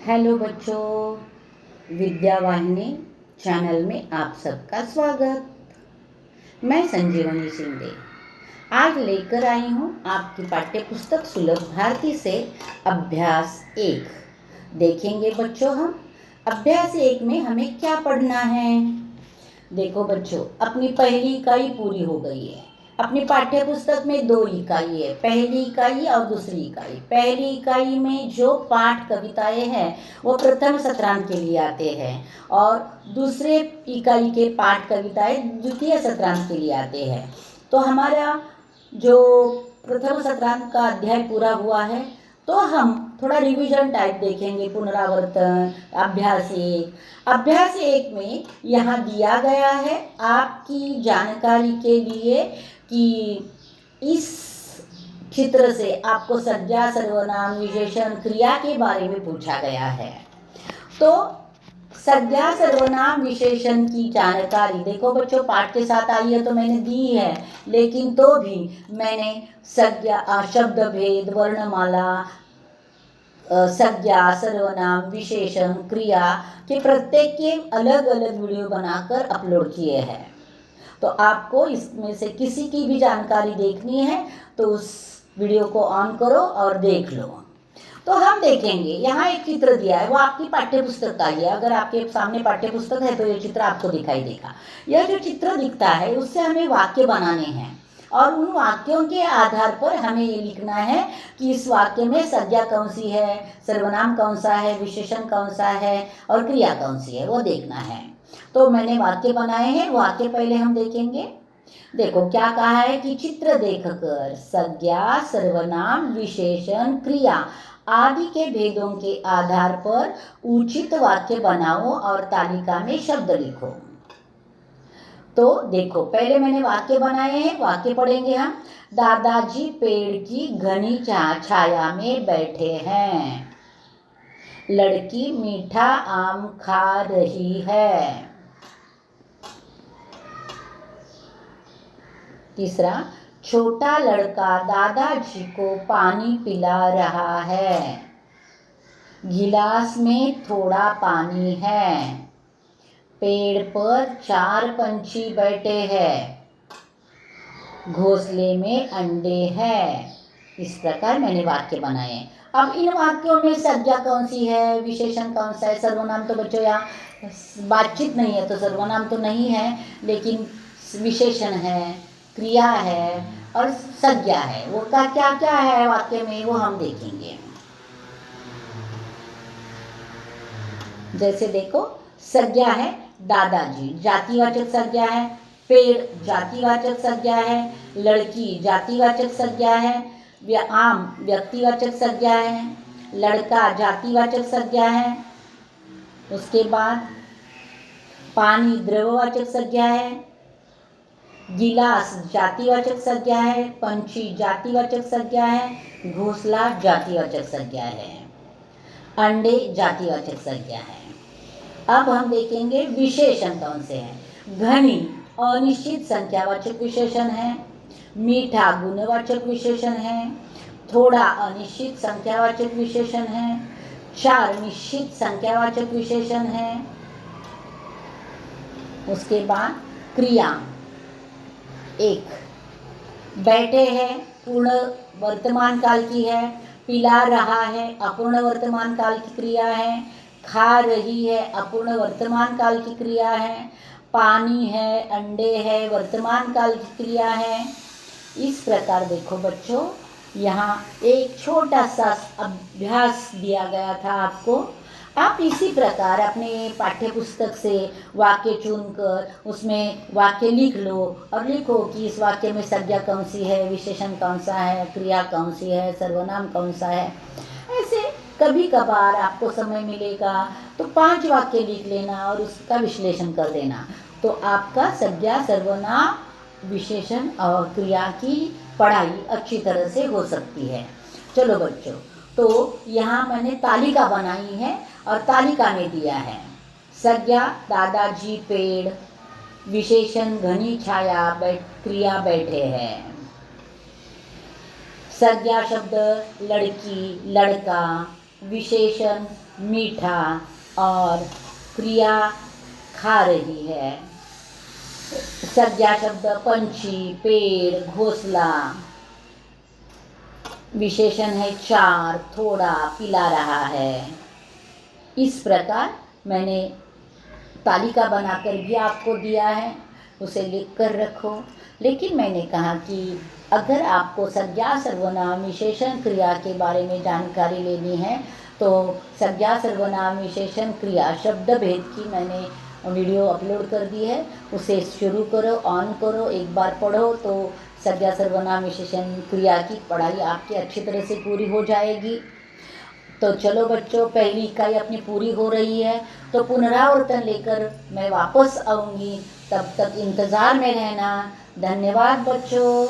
Hello बच्चों, विद्या वाहिनी channel में आप सबका स्वागत। मैं संजीवनी शिंदे आज लेकर आई हूँ आपकी पाठ्य पुस्तक सुलभ भारती से अभ्यास 1। देखेंगे बच्चों, हम अभ्यास 1 में हमें क्या पढ़ना है। देखो बच्चों, अपनी पहली इकाई पूरी हो गई है। अपनी पाठ्य पुस्तक में 2 इकाई है, पहली इकाई और दूसरी इकाई। पहली इकाई में जो पाठ कविताएं हैं वो प्रथम सत्रांत के लिए आते हैं और दूसरे इकाई के पाठ कविताएं द्वितीय सत्रांत के लिए आते हैं। तो हमारा जो प्रथम सत्रांत का अध्याय पूरा हुआ है, तो हम थोड़ा रिवीजन टाइप देखेंगे, पुनरावर्तन। अभ्यास 1 में यहाँ दिया गया है आपकी जानकारी के लिए कि इस चित्र से आपको संज्ञा, सर्वनाम, विशेषण, क्रिया के बारे में पूछा गया है। तो संज्ञा, सर्वनाम, विशेषण की जानकारी देखो बच्चों, पाठ के साथ आई है तो मैंने दी है, लेकिन तो भी मैंने संज्ञा, शब्द भेद, वर्णमाला, संज्ञा, सर्वनाम, विशेषण, क्रिया के प्रत्येक के अलग अलग वीडियो बनाकर अपलोड किए हैं। तो आपको इसमें से किसी की भी जानकारी देखनी है तो उस वीडियो को ऑन करो और देख लो। तो हम देखेंगे, यहाँ एक चित्र दिया है, वो आपकी पाठ्य पुस्तक का ही है। अगर आपके सामने पाठ्य पुस्तक है तो ये चित्र आपको दिखाई देगा। यह जो चित्र दिखता है उससे हमें वाक्य बनाने हैं और उन वाक्यों के आधार पर हमें ये लिखना है कि इस वाक्य में संज्ञा कौन सी है, सर्वनाम कौन सा है, विशेषण कौन सा है और क्रिया कौन सी है, वो देखना है। तो मैंने वाक्य बनाए हैं, वाक्य पहले हम देखेंगे। देखो क्या कहा है कि चित्र देखकर संज्ञा, सर्वनाम, विशेषण, क्रिया आदि के भेदों के आधार पर उचित वाक्य बनाओ और तालिका में शब्द लिखो। तो देखो, पहले मैंने वाक्य बनाए हैं, वाक्य पढ़ेंगे हम। दादाजी पेड़ की घनी छाया में बैठे हैं। लड़की मीठा आम खा रही है। तीसरा, छोटा लड़का दादाजी को पानी पिला रहा है। गिलास में थोड़ा पानी है। पेड़ पर 4 पंछी बैठे हैं। घोंसले में अंडे हैं। इस प्रकार मैंने वाक्य बनाए। अब इन वाक्यों में संज्ञा कौन सी है, विशेषण कौन सा है, सर्वनाम तो बच्चों यहाँ बातचीत नहीं है तो सर्वनाम तो नहीं है, लेकिन विशेषण है, क्रिया है और संज्ञा है। वो का क्या क्या है वाक्य में वो हम देखेंगे। जैसे देखो, संज्ञा है दादाजी, जातिवाचक संज्ञा है। पेड़ जातिवाचक संज्ञा है। लड़की जातिवाचक संज्ञा है। आम व्यक्तिवाचक संज्ञा है। लड़का जातिवाचक संज्ञा है। उसके बाद पानी द्रव्यवाचक संज्ञा है। गिलास जातिवाचक संज्ञा है। पंछी जातिवाचक संज्ञा है। घोंसला जातिवाचक संज्ञा है। अंडे जातिवाचक संज्ञा है। अब हम देखेंगे विशेषण कौन से हैं। घनी अनिश्चित संख्यावाचक विशेषण है। मीठा गुणवाचक विशेषण है। थोड़ा अनिश्चित संख्यावाचक विशेषण है। 4 निश्चित संख्यावाचक विशेषण है। उसके बाद क्रिया 1, बैठे हैं पूर्ण वर्तमान काल की है। पिला रहा है अपूर्ण वर्तमान काल की क्रिया है। खा रही है अपूर्ण वर्तमान काल की क्रिया है। पानी है, अंडे है, वर्तमान काल की क्रिया है। इस प्रकार देखो बच्चों, यहाँ एक छोटा सा अभ्यास दिया गया था आपको। आप इसी प्रकार अपने पाठ्य पुस्तक से वाक्य चुनकर उसमें वाक्य लिख लो और लिखो कि इस वाक्य में संज्ञा कौन सी है, विशेषण कौन सा है, क्रिया कौन सी है, सर्वनाम कौन सा है। ऐसे कभी कभार आपको समय मिलेगा तो 5 वाक्य लिख लेना और उसका विश्लेषण कर देना, तो आपका संज्ञा, सर्वनाम, विशेषण और क्रिया की पढ़ाई अच्छी तरह से हो सकती है। चलो बच्चों, तो यहाँ मैंने तालिका बनाई है और तालिका में दिया है संज्ञा दादाजी पेड़, विशेषण घनी छाया, क्रिया बैठे हैं। संज्ञा शब्द लड़की, लड़का, विशेषण मीठा और क्रिया खा रही है। संज्ञा शब्द पंछी, पेड़, घोंसला। विशेषण है चार, थोड़ा, पिला रहा है। इस प्रकार मैंने तालिका बनाकर भी आपको दिया है, उसे लिख कर रखो। लेकिन मैंने कहा कि अगर आपको संज्ञा सर्वनाम विशेषण क्रिया के बारे में जानकारी लेनी है तो संज्ञा सर्वनाम विशेषण क्रिया शब्द भेद की मैंने वीडियो अपलोड कर दी है, उसे शुरू करो, ऑन करो, एक बार पढ़ो तो संज्ञा सर्वनाम विशेषण क्रिया की पढ़ाई आपकी अच्छी तरह से पूरी हो जाएगी। तो चलो बच्चों, पहली इकाई अपनी पूरी हो रही है, तो पुनरावर्तन लेकर मैं वापस आऊँगी, तब तक इंतज़ार में रहना। धन्यवाद बच्चों।